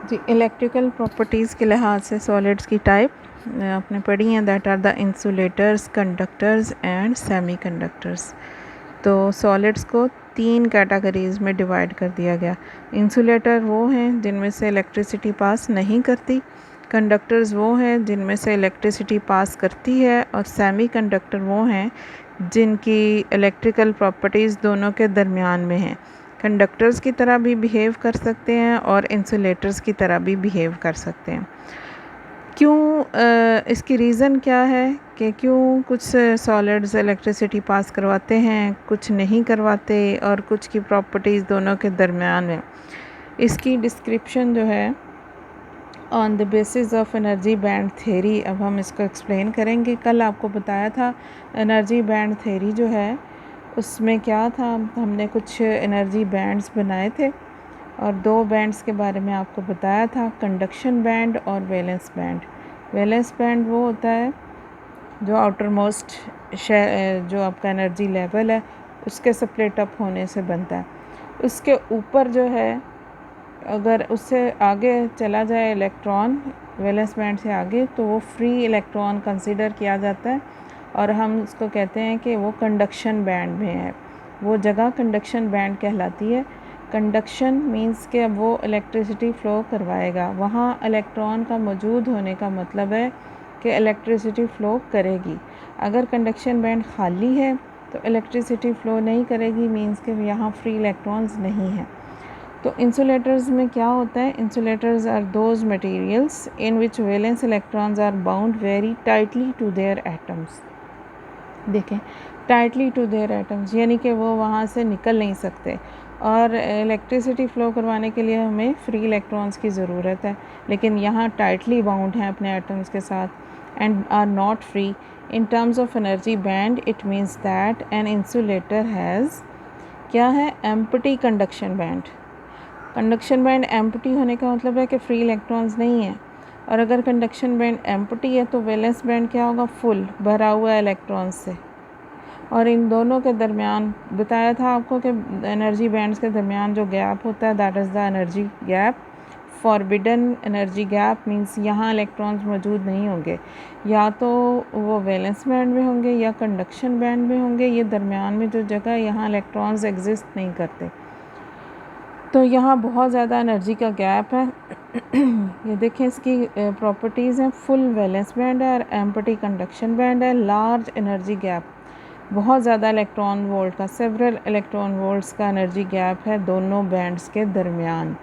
जी, electrical properties के लिहाज से सॉलिड्स की टाइप आपने पढ़ी हैं, that are the insulators, conductors and semiconductors. तो सॉलिड्स को 3 कैटेगरीज़ में डिवाइड कर दिया गया। इंसुलेटर वो हैं जिनमें से इलेक्ट्रिसिटी पास नहीं करती, कंडक्टर्स वो हैं जिनमें से इलेक्ट्रिसिटी पास करती है, और सेमीकंडक्टर वो हैं जिनकी इलेक्ट्रिकल प्रॉपर्टीज़ दोनों के दरमियान में हैं। कंडक्टर्स की तरह भी बिहेव कर सकते हैं और इंसुलेटर्स की तरह भी बिहेव कर सकते हैं। क्यों इसकी रीज़न क्या है कि क्यों कुछ सॉलिड्स इलेक्ट्रिसिटी पास करवाते हैं, कुछ नहीं करवाते, और कुछ की प्रॉपर्टीज़ दोनों के दरमियान है। इसकी डिस्क्रिप्शन जो है on the basis of energy band theory, अब हम इसको एक्सप्लेन करेंगे। कल आपको बताया था एनर्जी बैंड थ्योरी जो है उसमें क्या था, हमने कुछ एनर्जी बैंड्स बनाए थे और 2 बैंड्स के बारे में आपको बताया था, कंडक्शन बैंड और वैलेंस बैंड। वैलेंस बैंड वो होता है जो आउटर मोस्ट जो आपका एनर्जी लेवल है उसके स्प्लिट अप होने से बनता है। उसके ऊपर जो है, अगर उससे आगे चला जाए इलेक्ट्रॉन वैलेंस बैंड से आगे, तो वो फ्री इलेक्ट्रॉन कंसीडर किया जाता है और हम उसको कहते हैं कि वो कंडक्शन बैंड में है। वो जगह कंडक्शन बैंड कहलाती है। कंडक्शन मींस कि अब वो इलेक्ट्रिसिटी फ़्लो करवाएगा। वहाँ इलेक्ट्रॉन का मौजूद होने का मतलब है कि इलेक्ट्रिसिटी फ़्लो करेगी। अगर कंडक्शन बैंड खाली है तो इलेक्ट्रिसिटी फ़्लो नहीं करेगी, मींस कि यहाँ फ्री इलेक्ट्रॉन्स नहीं हैं। तो इंसुलेटर्स में क्या होता है, insulators are those materials in which valence electrons are bound very tightly to their atoms. देखें, टाइटली टू देयर एटम्स यानी कि वो वहाँ से निकल नहीं सकते, और इलेक्ट्रिसिटी फ़्लो करवाने के लिए हमें फ्री इलेक्ट्रॉन्स की ज़रूरत है, लेकिन यहाँ टाइटली बाउंड हैं अपने एटम्स के साथ and are not free. In terms of energy band it means that an insulator has क्या है, empty conduction band. Conduction band empty होने का मतलब है कि फ्री इलेक्ट्रॉन्स नहीं है, और अगर कंडक्शन बैंड एम्प्टी है तो वैलेंस बैंड क्या होगा, फुल भरा हुआ इलेक्ट्रॉन्स से। और इन दोनों के दरमियान बताया था आपको कि एनर्जी बैंड्स के दरमियान जो गैप होता है that is the energy gap. Forbidden energy gap means यहाँ इलेक्ट्रॉन्स मौजूद नहीं होंगे, या तो वो वैलेंस बैंड में होंगे या कंडक्शन बैंड में होंगे। ये दरमियान में जो जगह, यहाँ इलेक्ट्रॉन्स एग्जिस्ट नहीं करते, तो यहाँ बहुत ज़्यादा एनर्जी का गैप है। ये देखें, इसकी प्रॉपर्टीज़ हैं, फुल वैलेंस बैंड है और एम्प्टी कंडक्शन बैंड है, लार्ज एनर्जी गैप, बहुत ज़्यादा इलेक्ट्रॉन वोल्ट का, सेवरल इलेक्ट्रॉन वोल्ट्स का एनर्जी गैप है दोनों बैंड्स के दरमियान।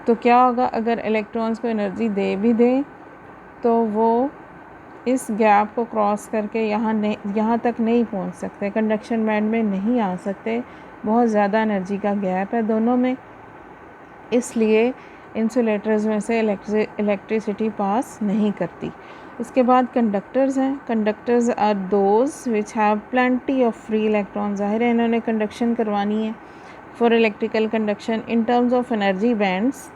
तो क्या होगा, अगर इलेक्ट्रॉन्स को एनर्जी दे भी दें तो वो इस गैप को क्रॉस करके यहाँ तक नहीं पहुँच सकते, कंडक्शन बैंड में नहीं आ सकते। बहुत ज़्यादा एनर्जी का गैप है दोनों में, इसलिए इंसुलेटर्स में से इलेक्ट्रिसिटी पास नहीं करती। उसके बाद कंडक्टर्स हैं। Conductors are those which have plenty of free electron. ज़ाहिर है इन्होंने कंडक्शन करवानी है for electrical conduction. In terms of energy bands,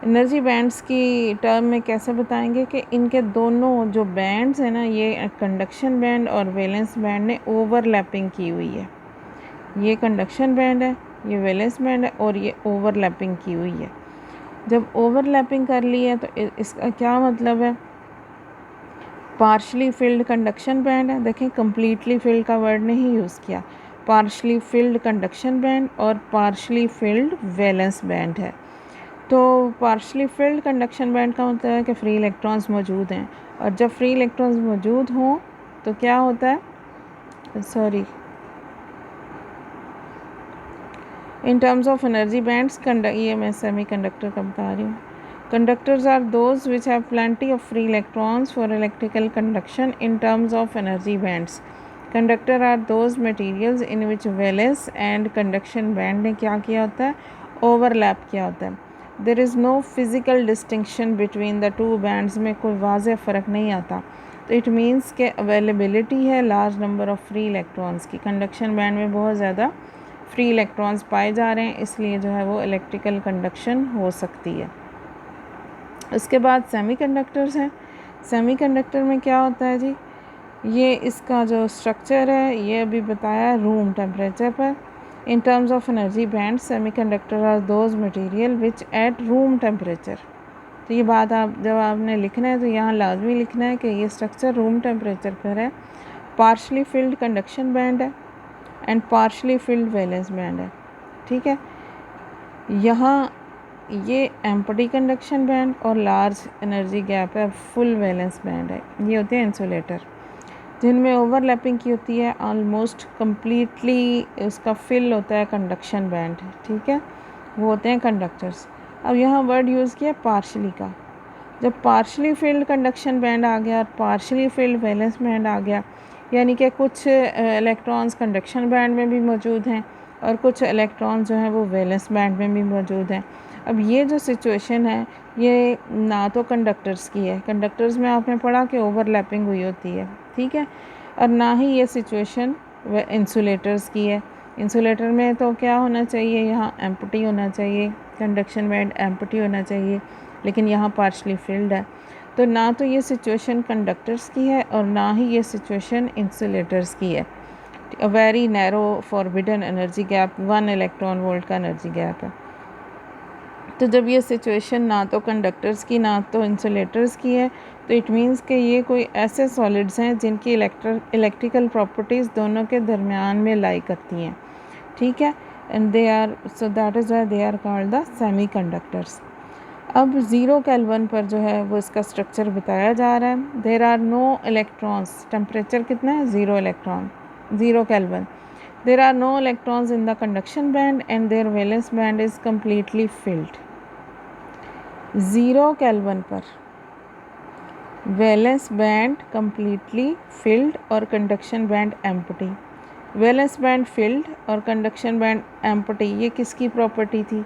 energy bands की टर्म में कैसे बताएंगे कि इनके दोनों जो बैंड्स हैं ना, ये कंडक्शन बैंड और वैलेंस बैंड ने ओवरलैपिंग की हुई है। ये कंडक्शन बैंड है, ये वैलेंस बैंड है, और ये ओवरलैपिंग की हुई है। जब ओवरलैपिंग कर ली है तो इसका क्या मतलब है, पार्शली फिल्ड कंडक्शन बैंड है। देखें, कंप्लीटली फिल्ड का वर्ड नहीं यूज़ किया, पार्शली फिल्ड कंडक्शन बैंड और पार्शली फिल्ड वैलेंस बैंड है। तो पार्शली फिल्ड कंडक्शन बैंड का मतलब है कि फ्री इलेक्ट्रॉन्स मौजूद हैं, और जब फ्री इलेक्ट्रॉन्स मौजूद हों तो क्या होता है, in terms of energy bands, ये मैं सेमी कंडक्टर का बता रही हूँ। Conductors are those which have plenty of free electrons for electrical conduction in terms of energy bands. Conductor are those materials in which valence and conduction band ने क्या किया होता है, ओवरलैप किया होता है। There is no physical distinction between the two bands में कोई वाज़ेह फ़र्क नहीं आता। तो इट मीन्स के अवेलेबिलिटी है large number of free electrons की। कंडक्शन बैंड में बहुत ज़्यादा फ्री इलेक्ट्रॉन्स पाए जा रहे हैं, इसलिए जो है वो इलेक्ट्रिकल कंडक्शन हो सकती है। उसके बाद सेमीकंडक्टर्स हैं। सेमीकंडक्टर में क्या होता है जी, ये इसका जो स्ट्रक्चर है ये अभी बताया रूम टेम्परेचर पर, in terms of energy band semiconductor are those material which at room temperature. तो ये बात आप जब आपने लिखना है तो यहाँ लाजमी लिखना है कि ये स्ट्रक्चर रूम टेम्परेचर पर है, पार्शली फिल्ड कंडक्शन बैंड है and partially field valence band है। ठीक है, यहाँ ये एम्प्टी कंडक्शन बैंड और लार्ज एनर्जी गैप है, फुल वैलेंस बैंड है। ये होते हैं इंसुलेटर जिनमें ओवरलैपिंग की होती है, ऑलमोस्ट कम्प्लीटली उसका फिल होता है कंडक्शन बैंड। ठीक है, वो होते हैं कंडक्टर्स। अब यहाँ वर्ड यूज़ किया पार्शली का। जब पार्शली फिल्ड कंडक्शन बैंड आ गया और पार्शली फिल्ड वैलेंस बैंड आ गया, यानी कि कुछ इलेक्ट्रॉन्स कंडक्शन बैंड में भी मौजूद हैं और कुछ इलेक्ट्रॉन्स जो हैं वो वैलेंस बैंड में भी मौजूद हैं। अब ये जो सिचुएशन है ये ना तो कंडक्टर्स की है, कंडक्टर्स में आपने पढ़ा कि ओवरलैपिंग हुई होती है, ठीक है, और ना ही ये सिचुएशन इंसुलेटर्स की है। इंसुलेटर में तो क्या होना चाहिए, यहाँ एम्प्टी होना चाहिए, कंडक्शन बैंड एम्प्टी होना चाहिए, लेकिन यहाँ पार्शली फिल्ड है। तो ना तो ये सिचुएशन कंडक्टर्स की है और ना ही ये सिचुएशन इंसुलेटर्स की है। A very narrow forbidden energy gap, 1 electron volt का एनर्जी गैप है। तो जब ये सिचुएशन ना तो कंडक्टर्स की ना तो इंसुलेटर्स की है, तो इट मीन्स कि ये कोई ऐसे सॉलिड्स हैं जिनकी इलेक्ट्रिकल प्रॉपर्टीज़ दोनों के दरमियान में लाई करती हैं। ठीक है, and they are, so that is why they are called the semiconductor. अब 0 केल्विन पर जो है वो इसका स्ट्रक्चर बताया जा रहा है। There are no electrons, temperature कितना है, 0 electron, 0 kelvin. There are no electrons in the conduction band and their valence band is completely filled. 0 kelvin पर वैलेंस बैंड कम्प्लीटली फिल्ड और conduction band empty. Valence band filled और conduction band empty, ये किसकी property थी,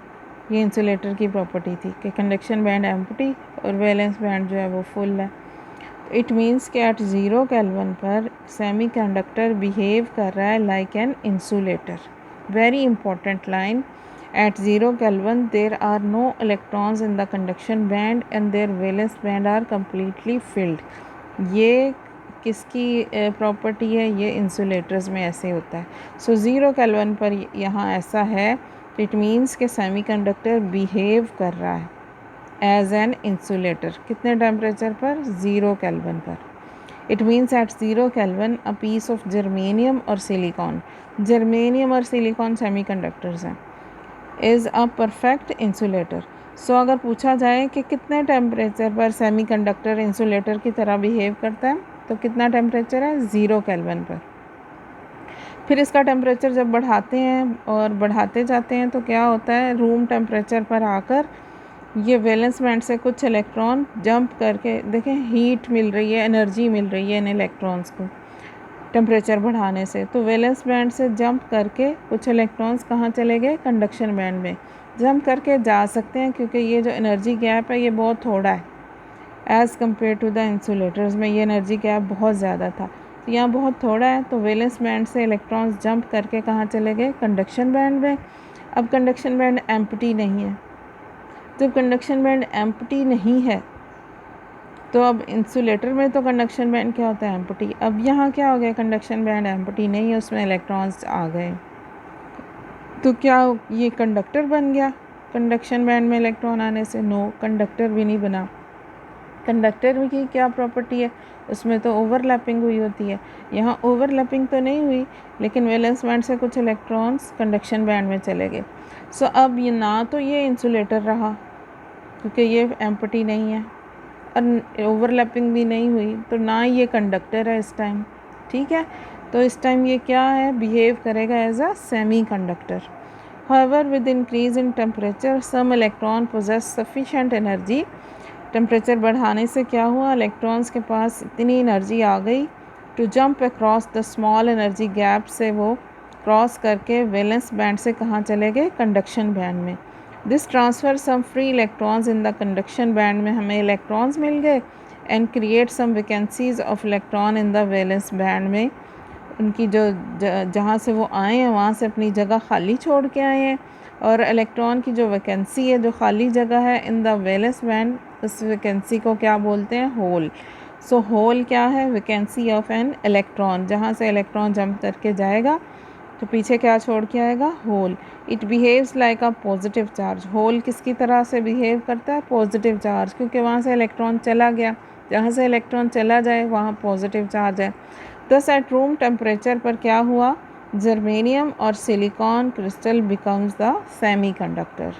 ये insulator की property थी कि कंडक्शन बैंड एम्प्टी और वैलेंस बैंड जो है वो फुल है। इट मीन्स कि एट 0 केल्विन पर सेमी कंडक्टर बिहेव कर रहा है like an insulator. Very important line, at 0 kelvin there are no electrons in the conduction band and their valence band are completely filled. ये किसकी property है, ये insulators में ऐसे होता है। सो 0 केल्विन पर यहाँ ऐसा है, इट मीन्स कि सेमीकंडक्टर बिहेव कर रहा है एज एन इंसुलेटर। कितने टेम्परेचर पर, 0 केल्विन पर। It means at 0 kelvin a piece of germanium और सिलिकॉन, जर्मेनियम और सिलिकॉन सेमीकंडक्टर्स हैं, is a perfect insulator. So अगर पूछा जाए कि कितने टेम्परेचर पर सेमीकंडक्टर इंसुलेटर की तरह बिहेव करता है, तो कितना टेम्परेचर है, 0 केल्विन पर। फिर इसका टेम्परेचर जब बढ़ाते हैं और बढ़ाते जाते हैं तो क्या होता है, रूम टेम्परेचर पर आकर ये वैलेंस बैंड से कुछ इलेक्ट्रॉन जंप करके, देखें हीट मिल रही है, एनर्जी मिल रही है इन इलेक्ट्रॉन्स को टेम्परेचर बढ़ाने से, तो वैलेंस बैंड से जंप करके कुछ इलेक्ट्रॉन्स कहाँ चले गए, कंडक्शन बैंड में जंप करके जा सकते हैं, क्योंकि ये जो एनर्जी गैप है ये बहुत थोड़ा है as compare to the insulators में ये एनर्जी गैप बहुत ज़्यादा था, तो यहाँ बहुत थोड़ा है, तो वैलेंस बैंड से इलेक्ट्रॉन्स जंप करके कहाँ चले गए, कंडक्शन बैंड में। अब कंडक्शन बैंड एम्प्टी नहीं है, जब कंडक्शन बैंड एम्प्टी नहीं है तो अब इंसुलेटर में तो कंडक्शन बैंड क्या होता है, एम्प्टी। अब यहाँ क्या हो गया, कंडक्शन बैंड एम्प्टी नहीं है, उसमें इलेक्ट्रॉन्स आ गए, तो क्या ये कंडक्टर बन गया कंडक्शन बैंड में इलेक्ट्रॉन आने से, नो, कंडक्टर भी नहीं बना। कंडक्टर की क्या प्रॉपर्टी है, उसमें तो ओवरलैपिंग हुई होती है, यहाँ ओवरलैपिंग तो नहीं हुई, लेकिन वैलेंस बैंड से कुछ इलेक्ट्रॉन्स कंडक्शन बैंड में चले गए। सो अब ये ना तो ये इंसुलेटर रहा क्योंकि ये एम्प्टी नहीं है और ओवरलैपिंग भी नहीं हुई, तो ना ये कंडक्टर है इस टाइम। ठीक है, तो इस टाइम ये क्या है, बिहेव करेगा as a semiconductor. However with increase in temperature some electron possess sufficient energy. Temperature बढ़ाने से क्या हुआ, इलेक्ट्रॉन्स के पास इतनी एनर्जी आ गई to jump across the small energy gap, से वो क्रॉस करके वैलेंस बैंड से कहाँ चले गए, कंडक्शन बैंड में। This transfer some free electrons in the conduction band में हमें इलेक्ट्रॉन्स मिल गए and create some vacancies of electron in the valence band में। उनकी जो जहाँ से वो आए हैं वहाँ से अपनी जगह खाली छोड़ के आए हैं, और इलेक्ट्रॉन की जो वैकेंसी है, जो खाली जगह है इन द वैलेंस बैंड, उस वैकेंसी को क्या बोलते हैं, होल। सो होल क्या है, वैकेंसी ऑफ एन इलेक्ट्रॉन, जहाँ से इलेक्ट्रॉन जंप करके जाएगा तो पीछे क्या छोड़ के आएगा, hole. It behaves like a positive charge. Hole किसकी तरह से बिहेव करता है, पॉजिटिव चार्ज, क्योंकि वहाँ से इलेक्ट्रॉन चला गया, जहाँ से इलेक्ट्रॉन चला जाए वहाँ पॉजिटिव चार्ज है। दस एट रूम टेम्परेचर पर क्या हुआ, जर्मेनियम और silicon crystal becomes the semiconductor.